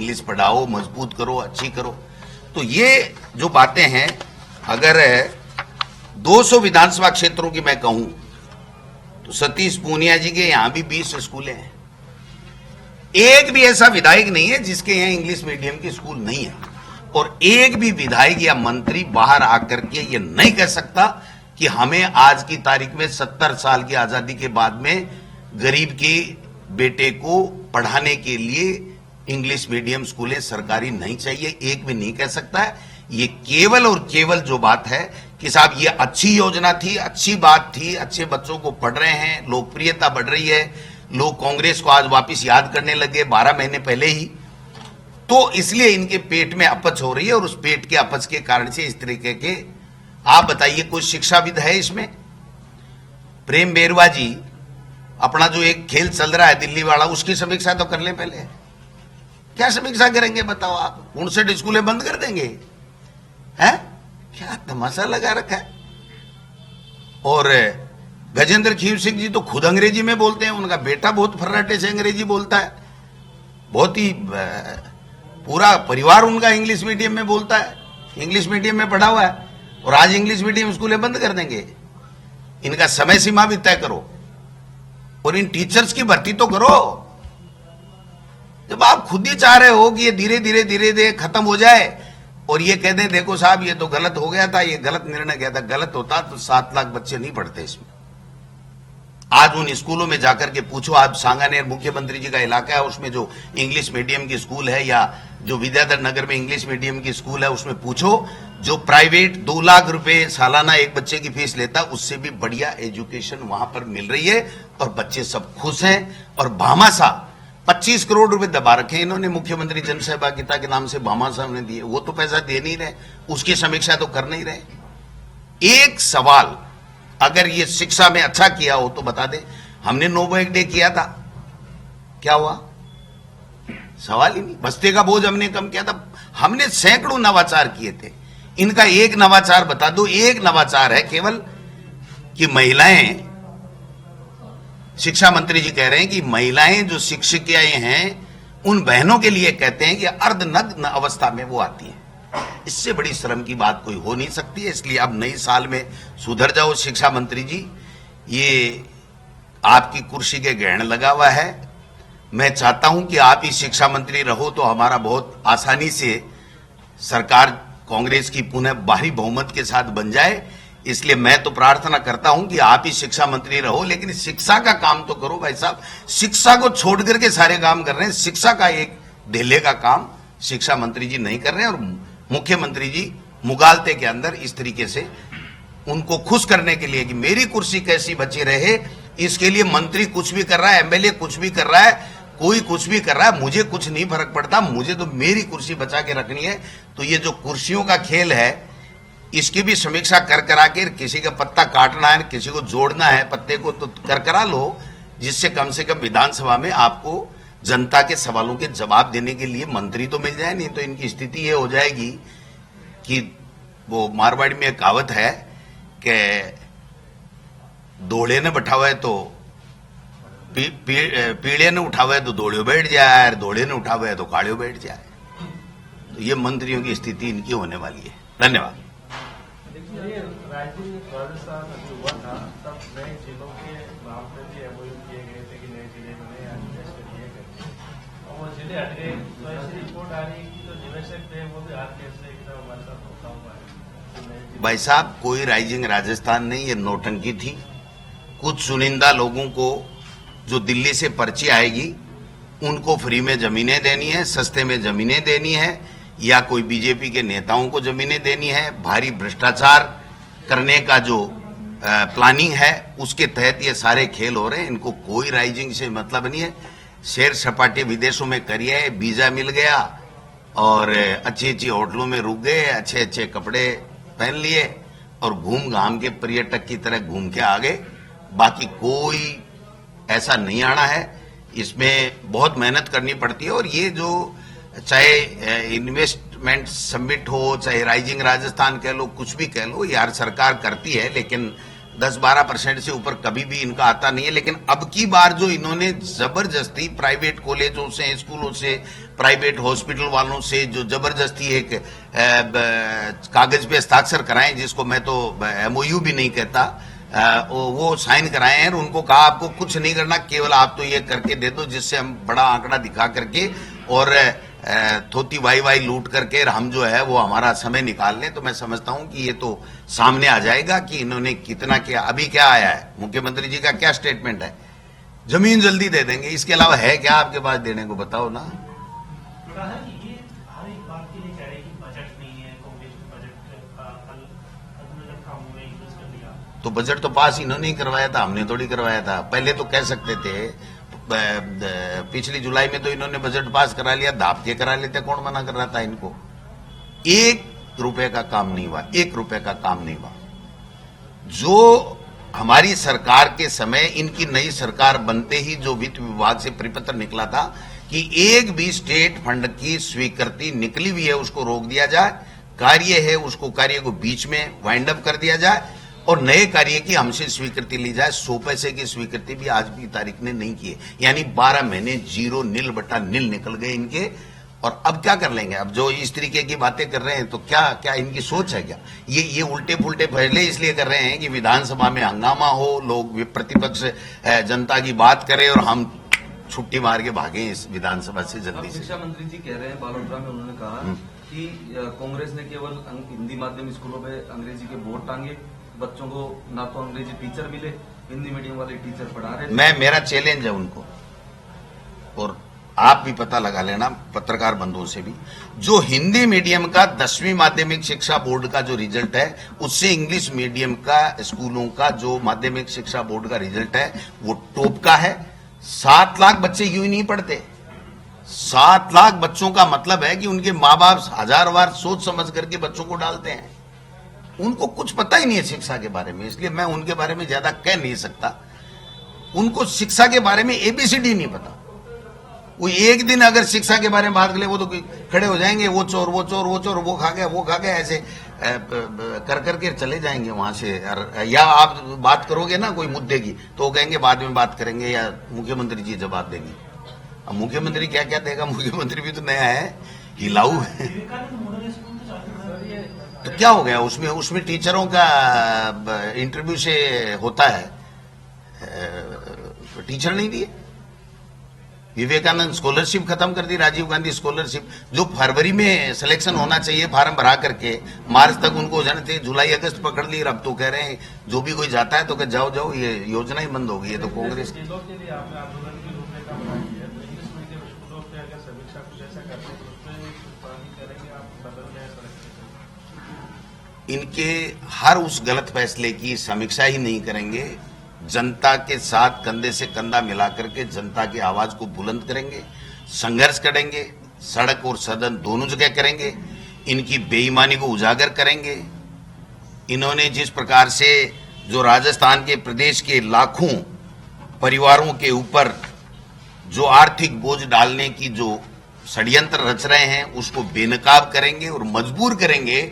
English पढ़ाओ, मजबूत करो, अच्छी करो। तो ये जो बातें हैं, अगर 200 विधानसभा क्षेत्रों की मैं कहूं तो सतीश पूनिया जी के यहां भी 20 स्कूलें हैं। एक भी ऐसा विधायक नहीं है जिसके यहां इंग्लिश मीडियम की स्कूल नहीं है, और एक भी विधायक या मंत्री बाहर आकर के ये नहीं कह सकता कि हमें आज की तारीख में 70 साल की आजादी के बाद में गरीब के बेटे को पढ़ाने के लिए इंग्लिश मीडियम स्कूलें सरकारी नहीं चाहिए। एक भी नहीं कह सकता है। ये केवल और केवल जो बात है कि साहब ये अच्छी योजना थी, अच्छी बात थी, अच्छे बच्चों को पढ़ रहे हैं, लोकप्रियता बढ़ रही है, लोग कांग्रेस को आज वापस याद करने लगे 12 महीने पहले ही, तो इसलिए इनके पेट में अपच हो रही है, और उस पेट के अपच के कारण से इस तरीके के। आप बताइए कोई शिक्षाविद है इसमें? प्रेम बेरवा जी अपना जो एक खेल चल रहा है दिल्ली वाला, उसकी समीक्षा तो कर ले पहले। क्या समीक्षा करेंगे बताओ आप? 59 स्कूलें बंद कर देंगे? हैं? क्या तमाशा लगा रखा है। और गजेंद्र खीर सिंह जी तो खुद अंग्रेजी में बोलते हैं, उनका बेटा बहुत फर्राटे से अंग्रेजी बोलता है, बहुत ही पूरा परिवार उनका इंग्लिश मीडियम में बोलता है, इंग्लिश मीडियम में पढ़ा हुआ है, और आज इंग्लिश मीडियम स्कूलें बंद कर देंगे। इनका समय सीमा भी तय करो और इन टीचर्स की भर्ती तो करो। जब आप खुद ही चाह रहे हो कि ये धीरे धीरे खत्म हो जाए और ये कह दें देखो साहब ये तो गलत हो गया था, ये गलत निर्णय किया था, गलत होता तो 7 लाख बच्चे नहीं पढ़ते इसमें। आज उन स्कूलों में जाकर के पूछो, आप सांगानेर मुख्यमंत्री जी का इलाका है, उसमें जो इंग्लिश मीडियम की स्कूल है या जो विद्याधर नगर में इंग्लिश मीडियम की स्कूल है, उसमें पूछो जो प्राइवेट 2 लाख रुपए सालाना एक बच्चे की फीस लेता, उससे भी बढ़िया एजुकेशन वहां पर मिल रही है और बच्चे सब खुश हैं। और भामाशाह 25 करोड़ रुपए दबा रखे इन्होंने मुख्यमंत्री जन सहभागिता के नाम से भामाशाह ने दिए, वो तो पैसा दे नहीं रहे, उसकी समीक्षा तो कर नहीं रहे। एक सवाल, अगर ये शिक्षा में अच्छा किया हो तो बता दे। हमने नो बैग डे किया था, क्या हुआ? सवाल ही नहीं। बस्ते का बोझ हमने कम किया था, हमने सैकड़ों नवाचार किए थे। इनका एक नवाचार बता दो। एक नवाचार है केवल कि महिलाएं, शिक्षा मंत्री जी कह रहे हैं कि महिलाएं जो शिक्षिकाएं हैं उन बहनों के लिए कहते हैं कि अर्धनग्न अवस्था में वो आती हैं। इससे बड़ी शर्म की बात कोई हो नहीं सकती है। इसलिए अब नई साल में सुधर जाओ शिक्षा मंत्री जी, ये आपकी कुर्सी के ग्रहण लगा हुआ है। मैं चाहता हूं कि आप ही शिक्षा मंत्री रहो तो हमारा बहुत आसानी से सरकार कांग्रेस की पुनः भारी बहुमत के साथ बन जाए। इसलिए मैं तो प्रार्थना करता हूं कि आप ही शिक्षा मंत्री रहो, लेकिन शिक्षा का काम तो करो भाई साहब। शिक्षा को छोड़ करके सारे काम कर रहे हैं, शिक्षा का एक ढीले का काम शिक्षा मंत्री जी नहीं कर रहे हैं, और मुख्यमंत्री जी मुगालते के अंदर इस तरीके से उनको खुश करने के लिए कि मेरी कुर्सी कैसी बची रहे, इसके लिए मंत्री कुछ भी कर रहा है, एमएलए कुछ भी कर रहा है, कोई कुछ भी कर रहा है, मुझे कुछ नहीं फर्क पड़ता, मुझे तो मेरी कुर्सी बचा के रखनी है। तो ये जो कुर्सियों का खेल है, इसकी भी समीक्षा कर करा के, किसी का पत्ता काटना है, किसी को जोड़ना है पत्ते को, तो कर करा लो, जिससे कम से कम विधानसभा में आपको जनता के सवालों के जवाब देने के लिए मंत्री तो मिल जाए। नहीं तो इनकी स्थिति ये हो जाएगी कि वो मारवाड़ी में एक कहावत है कि दौड़े ने बैठा हुआ है तो पीड़े ने उठा हुआ है तो दौड़े बैठ जाए, और दौड़े ने उठा हुआ है तो काड़ियों बैठ जाए। तो ये मंत्रियों की स्थिति इनकी होने वाली है। धन्यवाद। राजस्थान जो हुआ था तब नए जिलों के नाम पे भी एमओयू किए गए थे कि नए जिले में किए गए, और वो जिले हट गए, तो ऐसी रिपोर्ट आ रही कि तो निवेशक थे वो भी हाथ कैसे एकदम हमारे साथ होता हुआ है। भाई साहब कोई राइजिंग राजस्थान नहीं, ये नौटंकी थी। कुछ चुनिंदा लोगों को जो दिल्ली से पर्ची आएगी उनको फ्री में जमीनें देनी है, सस्ते में जमीनें देनी है, या कोई बीजेपी के नेताओं को जमीनें देनी है। भारी भ्रष्टाचार करने का जो प्लानिंग है उसके तहत ये सारे खेल हो रहे हैं। इनको कोई राइजिंग से मतलब नहीं है। सैर सपाटे विदेशों में करिए, वीजा मिल गया और अच्छी अच्छी होटलों में रुक गए, अच्छे अच्छे कपड़े पहन लिए और घूम घाम के पर्यटक की तरह घूम के आ गए। बाकी कोई ऐसा नहीं आना है। इसमें बहुत मेहनत करनी पड़ती है, और ये जो चाहे इन्वेस्टमेंट समिट हो, चाहे राइजिंग राजस्थान कह लो, कुछ भी कह लो, यार सरकार करती है, लेकिन 10-12% से ऊपर कभी भी इनका आता नहीं है। लेकिन अब की बार जो इन्होंने जबरदस्ती प्राइवेट कॉलेजों से, स्कूलों से, प्राइवेट हॉस्पिटल वालों से जो जबरदस्ती एक कागज पे हस्ताक्षर कराएं, जिसको मैं तो MOU भी नहीं कहता, वो साइन कराए हैं और उनको कहा आपको कुछ नहीं करना, केवल आप तो ये करके दे दो जिससे हम बड़ा आंकड़ा दिखा करके और थोती वाई लूट करके हम जो है वो हमारा समय निकाल लें। तो मैं समझता हूं कि ये तो सामने आ जाएगा कि इन्होंने कितना किया। अभी क्या आया है, मुख्यमंत्री जी का क्या स्टेटमेंट है, जमीन जल्दी दे देंगे, इसके अलावा है क्या आपके पास देने को, बताओ ना। थोड़ा है कि ये हर एक बात के लिए कह रहे हैं कि बजट नहीं है, कांग्रेस में बजट का कल काम हुए यूज कर लिया। तो बजट तो पास इन्होंने ही करवाया था, हमने थोड़ी करवाया था। पहले तो कह सकते थे, पिछली जुलाई में तो इन्होंने बजट पास करा लिया, दाब के करा लेते, कौन मना कर रहा था इनको। 1 रुपए का काम नहीं हुआ, 1 रुपए का काम नहीं हुआ। जो हमारी सरकार के समय, इनकी नई सरकार बनते ही जो वित्त विभाग से परिपत्र निकला था कि एक भी स्टेट फंड की स्वीकृति निकली हुई है उसको रोक दिया जाए, कार्य है उसको कार्य को बीच में वाइंड अप कर दिया जाए और नए कार्य की हमसे स्वीकृति ली जाए। 100 पैसे की स्वीकृति भी आज की तारीख ने नहीं की है, यानी 12 महीने 0 निल बटा निल निकल गए इनके। और अब क्या कर लेंगे, अब जो इस तरीके की बातें कर रहे हैं तो क्या क्या इनकी सोच है क्या। ये उल्टे पुल्टे फैसले इसलिए कर रहे हैं कि विधानसभा में हंगामा हो, लोग प्रतिपक्ष जनता की बात करें और हम छुट्टी मार के भागे इस विधानसभा से जल्दी से। शिक्षा मंत्री जी कह रहे हैं, बालोतरा में उन्होंने कहा कि कांग्रेस ने केवल हिंदी माध्यम स्कूलों में अंग्रेजी के बोर्ड टांगे, बच्चों को ना तो अंग्रेजी टीचर मिले, हिंदी मीडियम वाले टीचर पढ़ा रहे थे। मेरा चैलेंज है उनको, और आप भी पता लगा लेना पत्रकार बंधुओं से भी, जो हिंदी मीडियम का 10वीं माध्यमिक शिक्षा बोर्ड का जो रिजल्ट है उससे इंग्लिश मीडियम का स्कूलों का जो माध्यमिक शिक्षा बोर्ड का रिजल्ट है वो टॉप का है। 7 लाख बच्चे यूं ही नहीं पढ़ते। 7 लाख बच्चों का मतलब है कि उनके माँ बाप 1000 बार सोच समझ करके बच्चों को डालते हैं। उनको कुछ पता ही नहीं है शिक्षा के बारे में, इसलिए मैं उनके बारे में ज्यादा कह नहीं सकता। उनको शिक्षा के बारे में ABCD नहीं पता। वो एक दिन अगर शिक्षा के बारे में बात कर ले, वो तो खड़े हो जाएंगे, वो चोर वो चोर वो चोर, वो खा गया, ऐसे कर करके चले जाएंगे वहां से। या आप बात करोगे ना कोई मुद्दे की तो वो कहेंगे बाद में बात करेंगे या मुख्यमंत्री जी जवाब देंगे। अब मुख्यमंत्री क्या क्या देगा, मुख्यमंत्री भी तो नया है, हिलाऊ है। तो क्या हो गया उसमें टीचरों का इंटरव्यू से होता है, टीचर नहीं दिए। विवेकानंद स्कॉलरशिप खत्म कर दी, राजीव गांधी स्कॉलरशिप, जो फरवरी में सिलेक्शन होना चाहिए फार्म भरा करके, मार्च तक उनको हो जाना चाहिए, जुलाई अगस्त पकड़ ली। अब तो कह रहे हैं जो भी कोई जाता है तो कह जाओ जाओ, ये योजना ही बंद हो गई है। तो कांग्रेस इनके हर उस गलत फैसले की समीक्षा ही नहीं करेंगे, जनता के साथ कंधे से कंधा मिलाकर के जनता की आवाज को बुलंद करेंगे, संघर्ष करेंगे, सड़क और सदन दोनों जगह करेंगे, इनकी बेईमानी को उजागर करेंगे। इन्होंने जिस प्रकार से जो राजस्थान के प्रदेश के लाखों परिवारों के ऊपर जो आर्थिक बोझ डालने की जो षड्यंत्र रच रहे हैं उसको बेनकाब करेंगे और मजबूर करेंगे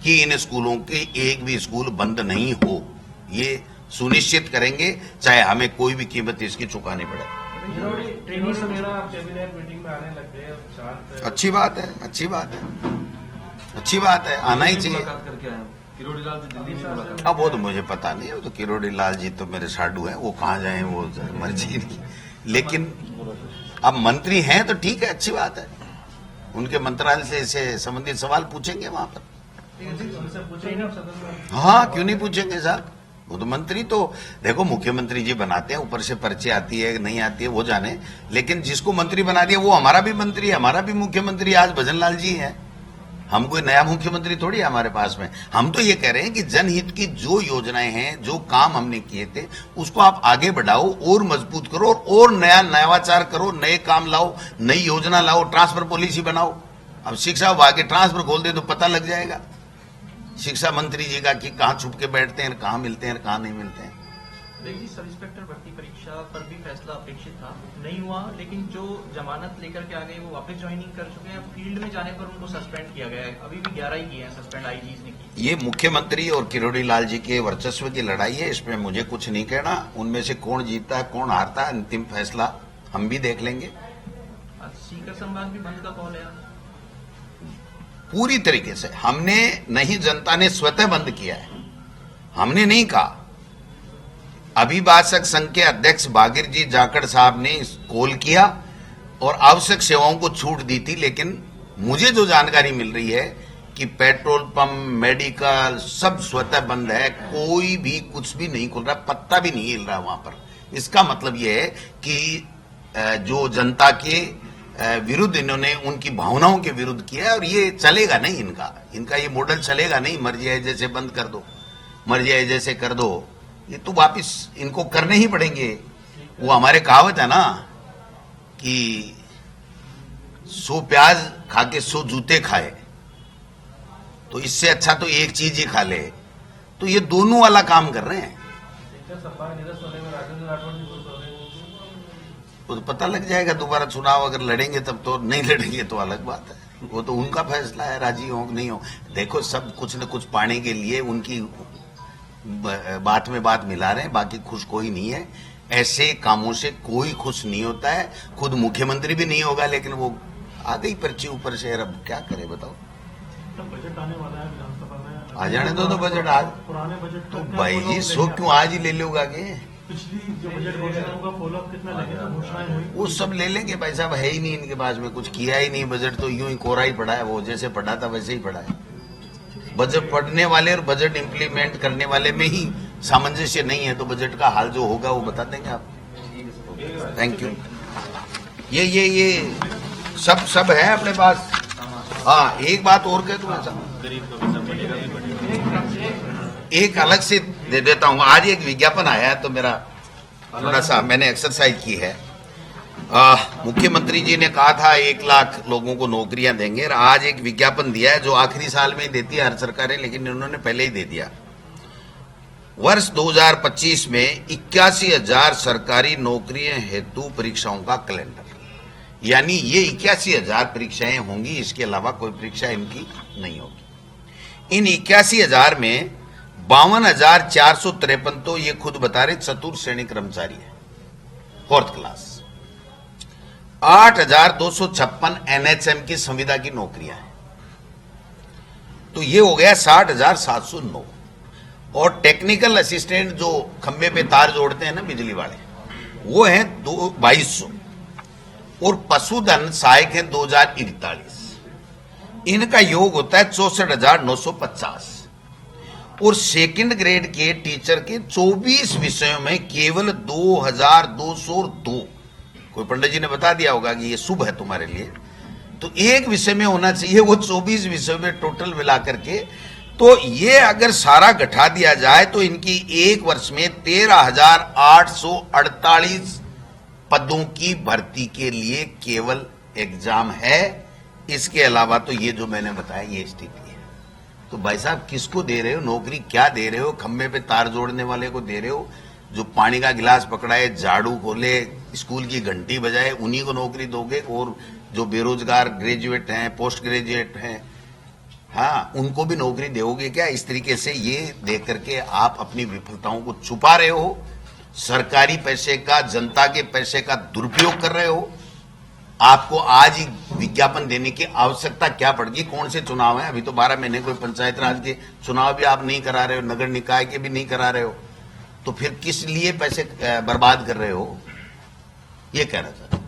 कि इन स्कूलों के एक भी स्कूल बंद नहीं हो। ये सुनिश्चित करेंगे, चाहे हमें कोई भी कीमत इसकी चुकानी पड़े। कैबिनेट मीटिंग में आने लग गए। अच्छी बात है, अच्छी बात है, अच्छी बात है, आना ही चाहिए। करके आए किरोड़ी लाल जी दिल्ली में मुलाकात। अब वो तो मुझे पता नहीं है, वो तो किरोड़ी लाल जी तो मेरे साडू हैं, वो कहाँ जाए वो मर्जी की। लेकिन अब मंत्री हैं तो ठीक है, अच्छी बात है, उनके मंत्रालय से इससे संबंधित सवाल पूछेंगे वहां पर। हाँ, क्यों नहीं पूछेंगे साहब, वो तो मंत्री तो देखो मुख्यमंत्री जी बनाते हैं, ऊपर से पर्ची आती है नहीं आती है वो जाने, लेकिन जिसको मंत्री बना दिया वो हमारा भी मंत्री है, हमारा भी मुख्यमंत्री आज भजन लाल जी हैं। हम कोई नया मुख्यमंत्री थोड़ी है हमारे पास में। हम तो ये कह रहे हैं कि जनहित की जो योजनाएं हैं, जो काम हमने किए थे उसको आप आगे बढ़ाओ और मजबूत करो और नया नवाचार करो, नए काम लाओ, नई योजना लाओ, ट्रांसफर पॉलिसी बनाओ। अब शिक्षा विभाग के ट्रांसफर खोल दे तो पता लग जाएगा शिक्षा मंत्री जी का कि कहां छुप के बैठते हैं, कहां मिलते हैं, कहां नहीं मिलते हैं। देखिए, सब इंस्पेक्टर भर्ती परीक्षा पर भी फैसला अपेक्षित था, नहीं हुआ। लेकिन जो जमानत लेकर के आ गए वो वापस ज्वाइनिंग कर चुके हैं। फील्ड में जाने पर उनको सस्पेंड किया गया है। अभी भी 11 ही किए हैं सस्पेंड, आईजीज ने की। ये मुख्यमंत्री और किरोड़ी लाल जी के वर्चस्व की लड़ाई है, इसमें मुझे कुछ नहीं कहना। उनमें से कौन जीतता है कौन हारता है, अंतिम फैसला हम भी देख लेंगे। आज सीकर संभाग भी बंद का कॉल है। पूरी तरीके से हमने नहीं, जनता ने स्वतः बंद किया है, हमने नहीं कहा। अभिभाषक संघ के अध्यक्ष बागिर जी जाखड़ साहब ने कॉल किया और आवश्यक सेवाओं को छूट दी थी, लेकिन मुझे जो जानकारी मिल रही है कि पेट्रोल पंप, मेडिकल सब स्वतः बंद है, कोई भी कुछ भी नहीं खुल रहा, पत्ता भी नहीं हिल रहा वहां पर। इसका मतलब यह है कि जो जनता के विरुद्ध इन्होंने उनकी भावनाओं के विरुद्ध किया है, और ये चलेगा नहीं, इनका ये मॉडल चलेगा नहीं। मर्जी है जैसे बंद कर दो, मर्जी है जैसे कर दो, ये तो वापिस इनको करने ही पड़ेंगे। वो हमारे कहावत है ना कि 100 प्याज खा के 100 जूते खाए, तो इससे अच्छा तो एक चीज ही खा ले। तो ये दोनों वाला काम कर रहे हैं। सीकर संभाग निरस्त होने में राजेंद्र राठौड़ जी खुश हो रहे हैं। तो पता लग जाएगा, दोबारा चुनाव अगर लड़ेंगे तब तो, नहीं लड़ेंगे तो अलग बात है। वो तो उनका फैसला है, राजी हो कि नहीं हो। देखो, सब कुछ न कुछ पाने के लिए उनकी बात में बात मिला रहे हैं, बाकी खुश कोई नहीं है। ऐसे कामों से कोई खुश नहीं होता है, खुद मुख्यमंत्री भी नहीं होगा, लेकिन वो आ गई पर्ची ऊपर से। अब क्या करे बताओ। तो बजट आने वाला है विधानसभा में, आ जाने दो तो बजट आज, पुराने बजट तो का भाई जी सो क्यों आज ही ले लोगे आगे। पिछली जो बजट घोषणाओं का फॉलोअप कितना लगेगा, घोषणाएं हुई वो सब ले लेंगे, भाई साहब है ही नहीं इनके पास में, कुछ किया ही नहीं। बजट तो यूं ही कोरा ही पड़ा है, वो जैसे पढ़ा था वैसे ही पड़ा है। बजट पढ़ने वाले और बजट इंप्लीमेंट करने वाले में ही सामंजस्य नहीं है, तो बजट का हाल जो होगा वो बता देंगे आप। Thank you. ये सब है अपने पास। हाँ, एक बात और कह दूं, एक अलग से दे देता हूं। आज एक विज्ञापन आया है, तो मेरा थोड़ा सा मैंने एक्सरसाइज की है। मुख्यमंत्री जी ने कहा था 1 लाख लोगों को नौकरियां देंगे, और आज एक विज्ञापन दिया है जो आखिरी साल में ही देती है हर सरकारें, लेकिन इन्होंने पहले ही दे दिया। वर्ष 2025 में 81,000 सरकारी नौकरियों हेतु परीक्षाओं का कैलेंडर, यानी ये 81,000 परीक्षाएं होंगी, इसके अलावा कोई परीक्षा इनकी नहीं होगी। इन 81,000 में 52,453 तो ये खुद बता रहे चतुर्थ श्रेणी कर्मचारी है, 4th क्लास। 8,256 एनएचएम की संविदा की नौकरियां हैं, तो ये हो गया 60,709। और टेक्निकल असिस्टेंट जो खंबे पे तार जोड़ते हैं ना बिजली वाले, वो हैं 2,200। और पशुधन सहायक है 2,041। इनका योग होता है 64,950। और सेकंड ग्रेड के टीचर के 24 विषयों में केवल 2,202। कोई पंडित जी ने बता दिया होगा कि ये शुभ है तुम्हारे लिए, तो एक विषय में होना चाहिए, वो 24 विषयों में टोटल मिला करके। तो ये अगर सारा घटा दिया जाए तो इनकी एक वर्ष में 13,848 पदों की भर्ती के लिए केवल एग्जाम है। इसके अलावा तो ये जो मैंने बताया ये स्थिति है। तो भाई साहब किसको दे रहे हो नौकरी, क्या दे रहे हो? खंबे पे तार जोड़ने वाले को दे रहे हो, जो पानी का गिलास पकड़ाए, झाड़ू खोले, स्कूल की घंटी बजाए, उन्हीं को नौकरी दोगे? और जो बेरोजगार ग्रेजुएट हैं, पोस्ट ग्रेजुएट हैं, हाँ, उनको भी नौकरी दोगे क्या? इस तरीके से ये देख करके आप अपनी विफलताओं को छुपा रहे हो, सरकारी पैसे का, जनता के पैसे का दुरुपयोग कर रहे हो। आपको आज ही विज्ञापन देने की आवश्यकता क्या पड़ गई? कौन से चुनाव है? अभी तो 12 महीने कोई पंचायत राज के चुनाव भी आप नहीं करा रहे हो, नगर निकाय के भी नहीं करा रहे हो, तो फिर किस लिए पैसे बर्बाद कर रहे हो? ये कहना चाहता हूं।